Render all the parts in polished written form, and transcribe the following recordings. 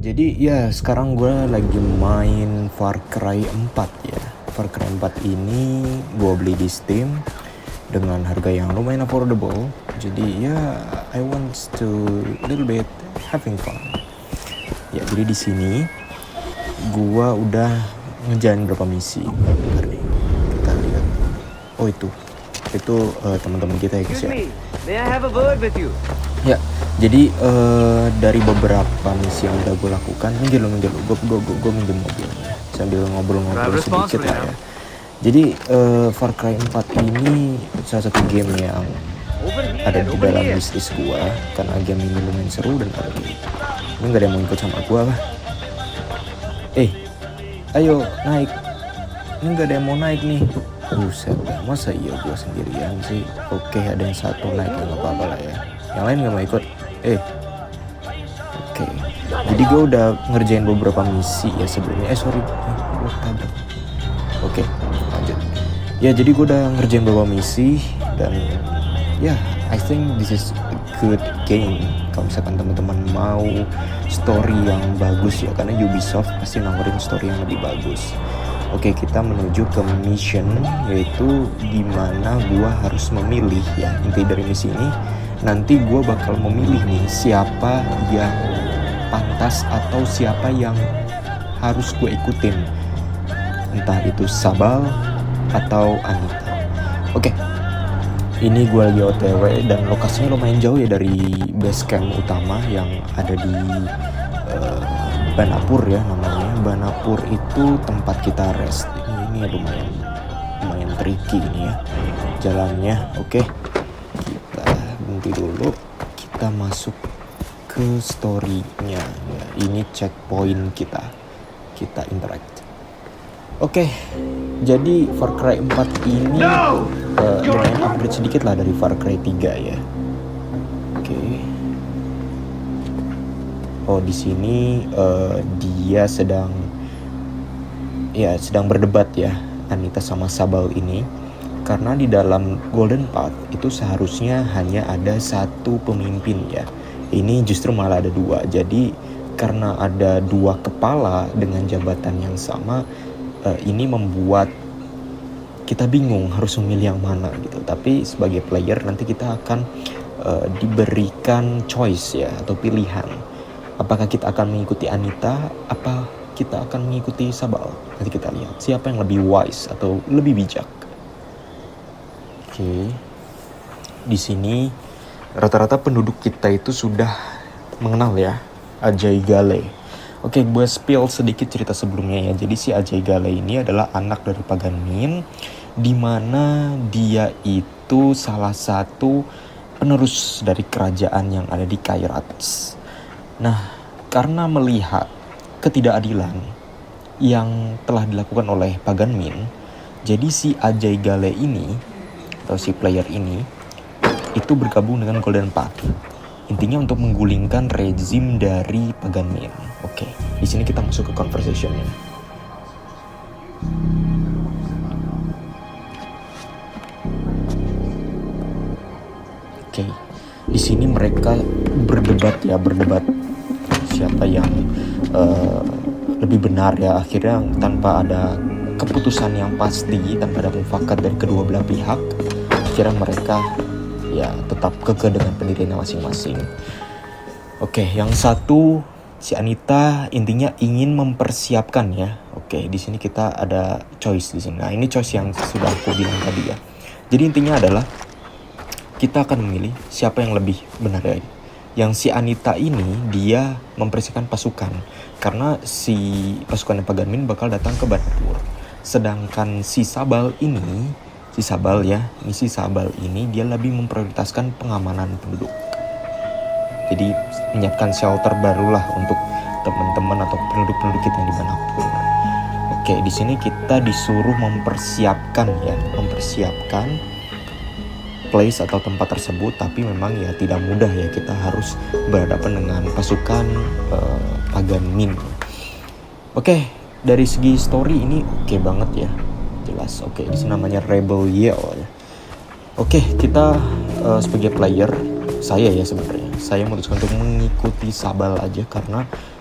Jadi ya sekarang gue lagi main Far Cry 4 ya. Far Cry 4 ini gue beli di Steam dengan harga yang lumayan affordable. Jadi ya I want to little bit having fun. Ya jadi di sini gue udah ngejalan beberapa misi. Bentar nih, kita lihat. Oh itu teman-teman kita ya guys ya. May I have a word with you? Ya, jadi dari beberapa misi yang udah gue lakukan, minggir lu, gue minjem mobilnya sambil ngobrol-ngobrol sedikit lah ya. Jadi Far Cry 4 ini salah satu game yang ada di dalam wishlist gue karena game ini lumayan seru dan arcade. Ini gak ada yang mau ikut sama gue lah. Ayo naik. Ini gak ada yang mau naik nih. Buset dah, masa iya gue sendirian sih? Oke, ada yang satu naik ya, gak apa-apa lah ya. Yang lain gak mau ikut. Oke. Jadi gue udah ngerjain beberapa misi ya sebelumnya. Gue tabrak. Oke, lanjut. Ya jadi gue udah ngerjain beberapa misi dan ya I think this is a good game. Kalau misalkan teman-teman mau story yang bagus ya, karena Ubisoft pasti nawarin story yang lebih bagus. Oke, kita menuju ke mission, yaitu dimana gue harus memilih ya. Inti dari misi ini, nanti gue bakal memilih nih siapa yang pantas atau siapa yang harus gue ikutin. Entah itu Sabal atau Anita. Oke, ini gue lagi OTW dan lokasinya lumayan jauh ya dari base camp utama yang ada di Banapur ya namanya. Banapur itu tempat kita rest. Ini lumayan tricky ini ya jalannya. Oke, kita berhenti dulu. Kita masuk ke story-nya. Ya, ini checkpoint kita interact. Oke, jadi Far Cry 4 ini lumayan upgrade sedikit lah dari Far Cry 3 ya. Oke. Oh, di sini dia sedang berdebat ya, Anita sama Sabal ini, karena di dalam Golden Path itu seharusnya hanya ada satu pemimpin ya. Ini justru malah ada dua. Jadi karena ada dua kepala dengan jabatan yang sama, ini membuat kita bingung harus memilih yang mana gitu. Tapi sebagai player nanti kita akan diberikan choice ya, atau pilihan. Apakah kita akan mengikuti Anita, apa kita akan mengikuti Sabal? Nanti kita lihat siapa yang lebih wise atau lebih bijak. Oke. Di sini rata-rata penduduk kita itu sudah mengenal ya Ajay Ghale. Oke, gue spill sedikit cerita sebelumnya ya. Jadi si Ajay Ghale ini adalah anak dari Pagan Min, di mana dia itu salah satu penerus dari kerajaan yang ada di Kyrathes. Nah, karena melihat ketidakadilan yang telah dilakukan oleh Pagan Min, jadi si Ajay Ghale ini atau si player ini itu bergabung dengan Golden Path. Intinya untuk menggulingkan rezim dari Pagan Min. Oke, di sini kita masuk ke conversationnya. Oke, di sini mereka berdebat siapa yang lebih benar ya. Akhirnya tanpa ada keputusan yang pasti, tanpa ada mufakat dari kedua belah pihak, akhirnya mereka ya tetap kekeh dengan pendiriannya masing-masing. Oke, yang satu si Anita intinya ingin mempersiapkan ya. Oke, di sini kita ada choice di sini. Nah, ini choice yang sudah aku bilang tadi ya. Jadi intinya adalah kita akan memilih siapa yang lebih benar ya. Yang si Anita ini dia mempersiapkan pasukan karena si pasukan Pagan Min bakal datang ke Banapur. Sedangkan si Sabal ini dia lebih memprioritaskan pengamanan penduduk. Jadi menyiapkan shelter barulah untuk teman-teman atau penduduk-penduduk kita yang di Banapur. Oke, di sini kita disuruh mempersiapkan place atau tempat tersebut, tapi memang ya tidak mudah ya, kita harus berhadapan dengan pasukan Pagan Min. Oke, dari segi story ini oke banget ya, jelas. Oke, di sini namanya Rebel Yell ya. Oke, kita sebagai player, saya memutuskan untuk mengikuti Sabal aja karena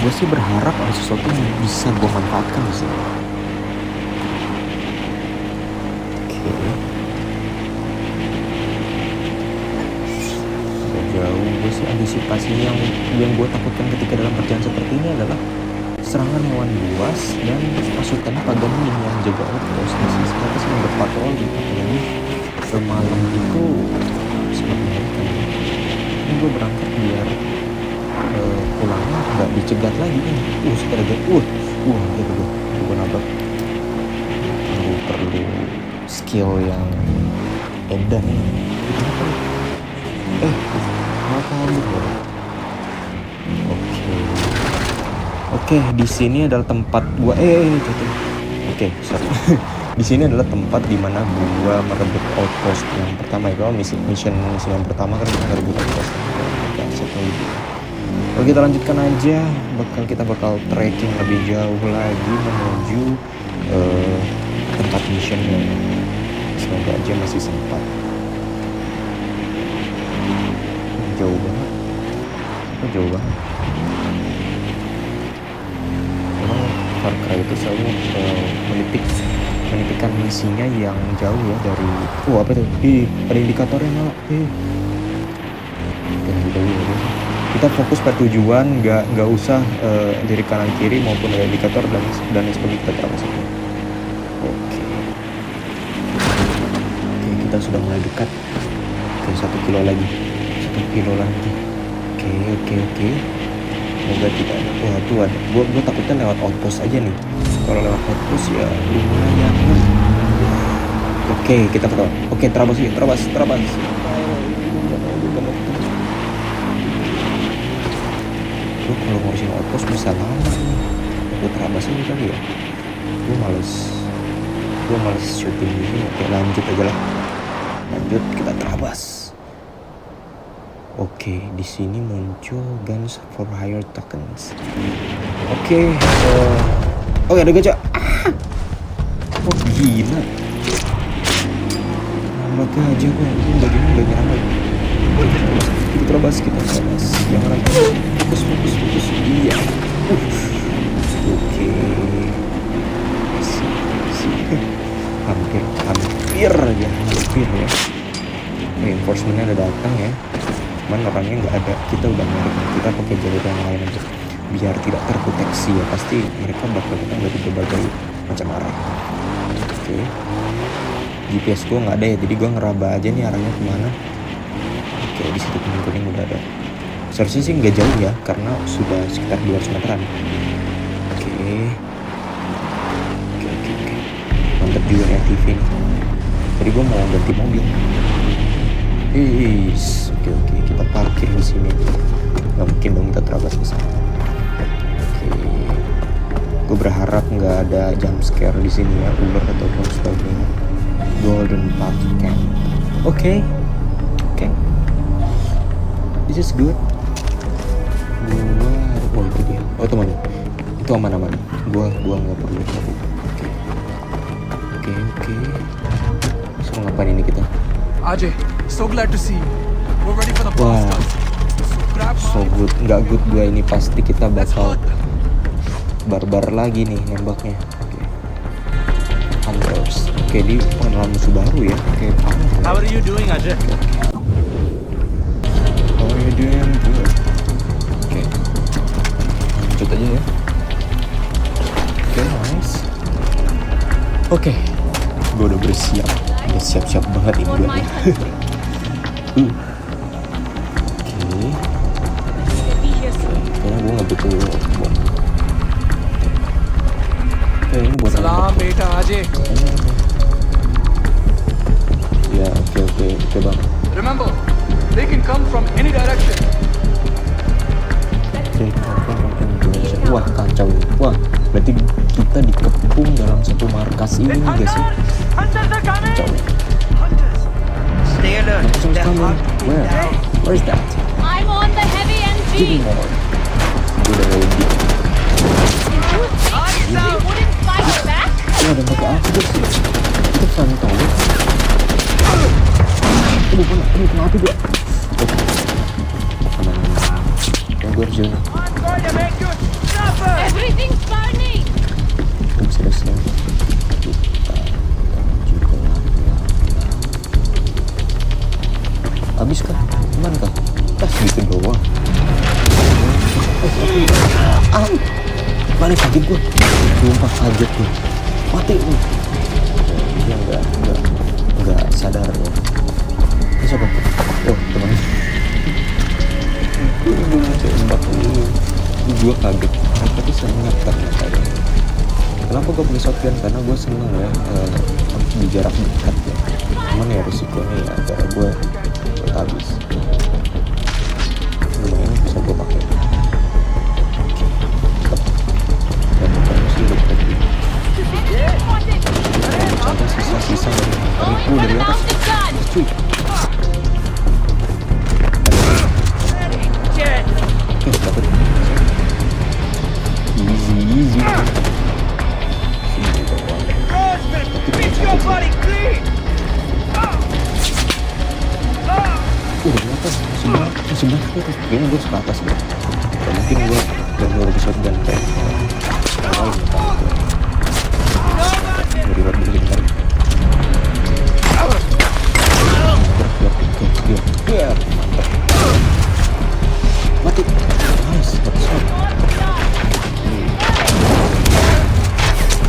gue sih berharap ada sesuatu yang bisa gue manfaatkan di sini. Oke. Agak jauh. Gue sih antisipasinya yang gue takutkan ketika dalam perjalanan seperti ini adalah serangan hewan buas dan pasukan paganin yang jaga outpost. Mereka sedang berpatroli, apalagi semalam itu sempat mereka. Ini gue berangkat biar pulangnya nggak dicegat lagi kan. Sekarang gitu gue nabrak. Perlu skill yang edan ini. Kenapa gitu? Oke, di sini adalah tempat gua sorry. Di sini adalah tempat di mana gua merebut outpost yang pertama. Kalau mission yang pertama kan kita merebut outpost. Oke, kita lanjutkan aja. Kita bakal trekking lebih jauh lagi menuju tempat missionnya. Semoga aja masih sempat. Jauh banget. Far Cry itu selalu menitikan misinya yang jauh ya dari apa itu? Ada indikatornya malah. Kita fokus pada tujuan, nggak usah dari kanan kiri maupun ada indikator dan lain sebagainya. Kita terus. Oke, kita sudah mulai dekat ke 1 kilo lagi. Oke. Semoga tidak ada. Tuh ada. Gue takutnya lewat outpost aja nih. Kalau lewat outpost ya lumayan. Oke, kita tahu. Oke, terabas. Gue kalau ngurusin outpost bisa lama nih. Gue terabas aja kali ya. Gue males syuting ini. Oke, lanjut aja lah. Kita terabas. Oke, di sini muncul guns for hire tokens. Oke, ada gajah. Gila. Nambah gajah gue bagian udah nyerang lagi. Kita terabas. Jangan nanti. Fokus. Iya. Oke. Hampir ya. Reinforcementnya udah datang ya. Cuman orangnya nggak ada, kita udah narik, kita pakai jalur yang lain aja biar tidak terdeteksi ya. Pasti mereka bakal datang dari berbagai macam arah. Oke. GPS gue nggak ada ya, jadi gue ngeraba aja nih arahnya kemana. Oke, di situ kuning udah ada. Seharusnya sih nggak jauh ya, karena sudah sekitar 200 meteran. Oke. Mantep juga ya TV nih. Tadi gue mau ganti mobil. Oke, kita parkir di sini. Nggak mungkin dong kita terabas ke sana. Oke. Gue berharap nggak ada jump scare di sini ya, ular ataupun sebagainya. Golden Path Camp. Oke. This is good. Itu dia. Teman. Itu aman. Gua nggak perlu tahu. Oke. Suruh ngapain ini kita? Ajay, so glad to see you. We're ready for the blast. So good, nggak good gue ini pasti kita bakal barbar lagi nih nembaknya. Oke. Hunters. Oke, ini pengenalan musuh baru ya. Oke, How are you doing, Ajay? How are you doing? Good. Oke. Lanjut aja ya. Oke, nice. Oke. Gue udah bersiap. Udah siap-siap banget ini gue. Kayaknya gue nggak butuh bom. Ini buat Salam beta Ajay. Ya, oke bang. Remember, they can come from any direction. Wah, kacau. Wah, berarti kita dikepung dalam satu markas ini nih guys ya. Kacau. Stay alert. They're hardly down. Where is that? I'm on the heavy Give me NG. more. Udah ready. They wouldn't fight back. Ada pakai apa guys? Itu santai. Kena api gue. Gue harus jalan. Everything's burning. Bisa selesai. Habis kah? Gimana kah? Segitu doang. Balik kaget gue. Sumpah kaget gue. Mati gue. Dia nggak sadar ya. Ini siapa? Oh teman. Gue tembak ini. Gue kaget. Tapi seneng ternyata ya. Kenapa gue punya shotgun? Karena gue seneng ya di jarak dekat ya. Cuman ya risikonya ya karena gue habis. Lumayan bisa gue pakai. Ada sisa-sisa dari atas. Cuy. Oke, dapat. Easy. Dari atas, sebelah ke atas. Kayaknya gue ke atas deh. Mungkin gue baru episode dan kayak dari dulu bentar. Mantap. Mati. Nice, dapat shot.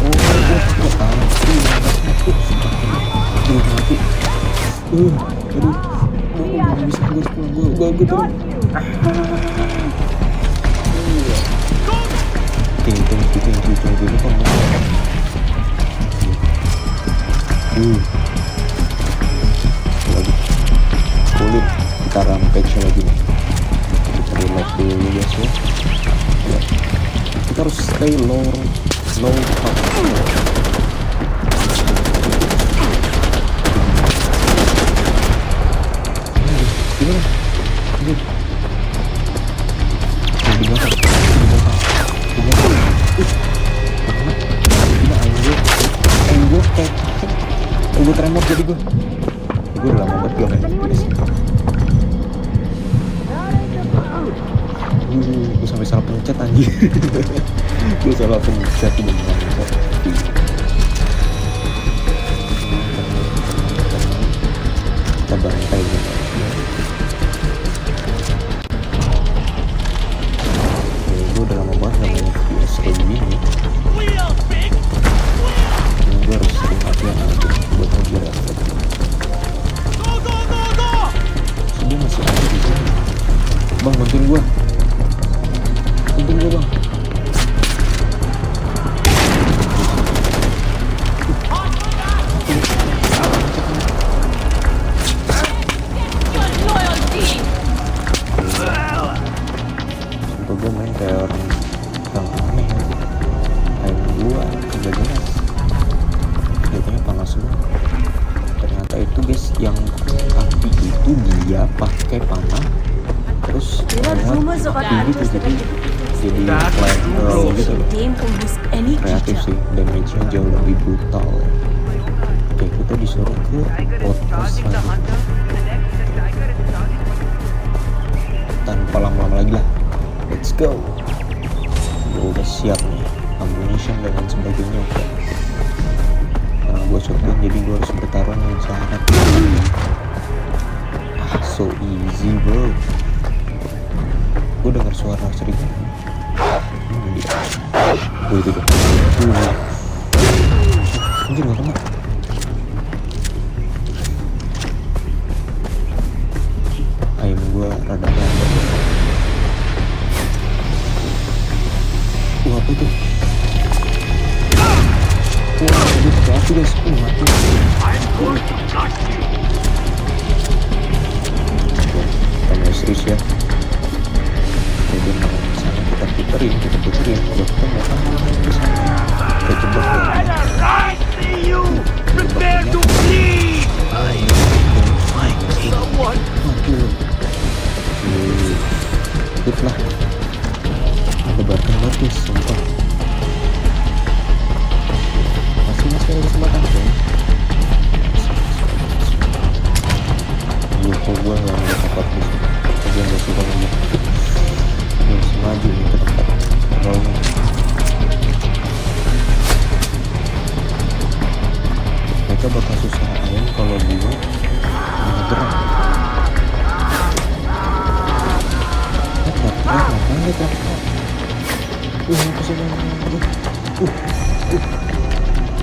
Oh, gue mati. Aduh. Gak bisa, gue pulang. Gue turun. Tunggu. Lagi kulit kita rampage lagi nih. Kita reload dulu guys ya. Kita harus stay low gimana? Di belakang. Gue tremor jadi gue udah lama banget gak main FPS. Gue sampai salah pencet anjir. Gue salah pencet udah mencet. Kita bantai nih. Gue udah lama banget gak main FPS kayak gini. Gue harus sering latihan aja buat ngejar aspek. Dia masih ada di sini. Bang, bantuin gue bang. Sumpah gue main kayak orang aneh. Kayak gue gak jelas. Kayaknya panas semua. Ternyata itu guys yang api itu dia pakai panah terus api gitu jadi flamethrower gitu. Kreatif sih, damage-nya jauh lebih brutal. Oke, kita disuruh ke outpost lagi tanpa lama-lama lagi lah. Let's go. Gue udah siap nih, ammunition dan lain sebagainya udah. Karena gue shotgun jadi gue harus bertarung dengan sangat so easy bro. Gue denger suara serigala. Itu deh. Anjir gak kena. Ayam gue rada lambat. Apa itu? Wah, ini pakai api guys. Mati. Kita mau serius ya. Jadi mau sana kita puterin. Udah ketemu di sana. Kita jebak ya. Prepare to bleed! I will find someone. Ikutlah. Ada barkan bagus, sumpah. Masih ada kesempatan kan? Gue gak ada tempat di sini. Gue gak suka banget. Gue harus maju nih ke tempat. Kalau kan. Apa sih?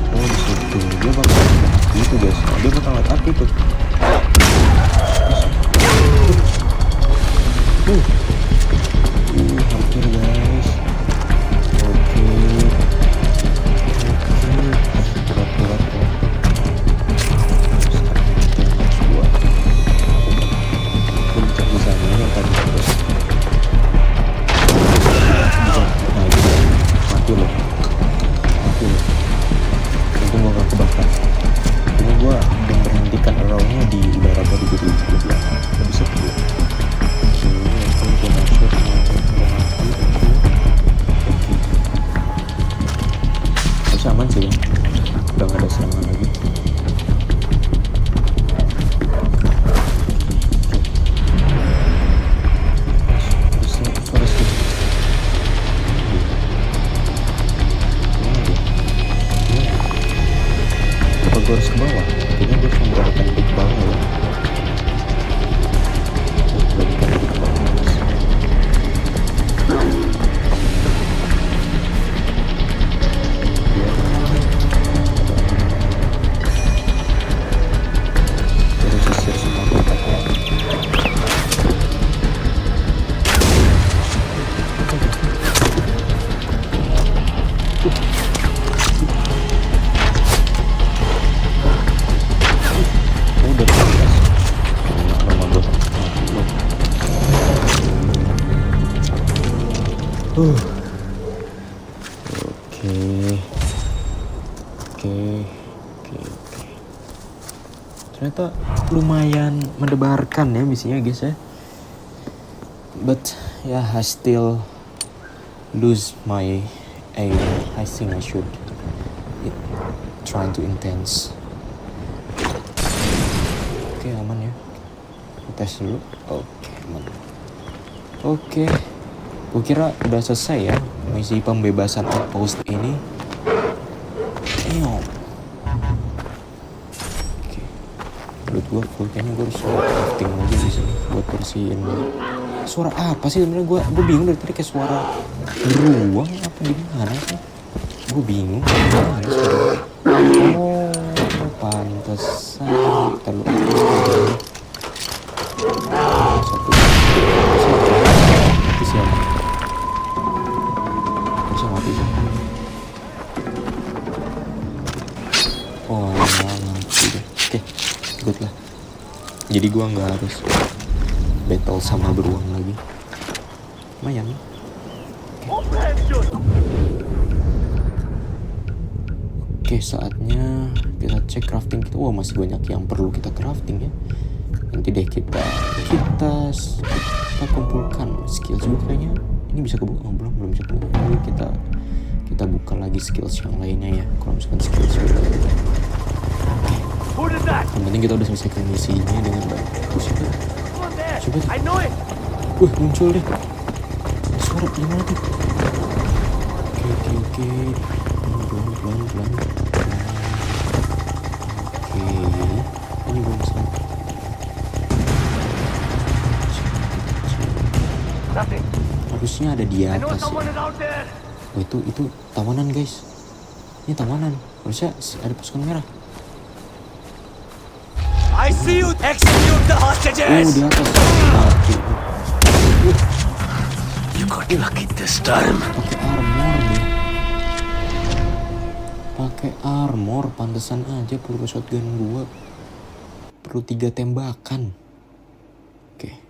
Oh di situ dia bakal gitu guys. Dia bakal ngeliat api tuh. Hampir guys. Oke. Berat. Puncak di sana yang tadi terus. Nah itu dia. Mati loh. Untung gua gak kebakar. Ini gua memberhentikan arrow-nya di udara tadi jadi lebih sepi. Oke, gua masuk. Harusnya aman sih ya. Udah gak ada serangan lagi. Gue harus ke bawah, kayaknya gue harus menggunakan di bawah ya. Terus sisir semua kotaknya. Oke. Ternyata lumayan mendebarkan ya misinya guys ya. But yeah, I still lose my aim. I think I should trying to intense. Oke, aman ya. Tes dulu. Oke, aman. Oke. Gue kira udah selesai ya misi pembebasan outpost ini. Oke. Menurut gue full kayaknya gue harus crafting lagi di sini buat bersihin. Suara apa sih sebenarnya? Gue bingung dari tadi kayak suara beruang apa gimana sih? Gue bingung. Oh, pantesan terlalu. Satu. Siapa? Bisa mati sih. Oh, mati deh. Oke, good lah. Jadi gua nggak harus battle sama beruang lagi. Lumayan. Oke, saatnya kita cek crafting kita. Wah, masih banyak yang perlu kita crafting ya. Nanti deh kita kumpulkan skills kayaknya. Ini bisa kebuka? Oh, belum bisa kebuka. Jadi kita buka lagi skills yang lainnya ya. Kalau misalkan skills yang penting kita udah selesaikan misinya dengan baik. Coba tuh. Muncul deh. Suara gimana tuh? Oke. Pelan. Oke. Ini belum sampai. Harusnya ada di atas ya. Oh itu tawanan guys. Ini tawanan. Harusnya ada pasukan merah. I see you execute the hostages. Di atas. Mati. You got lucky this time. Pakai armor, pantesan aja peluru shotgun gua perlu 3 tembakan. Oke.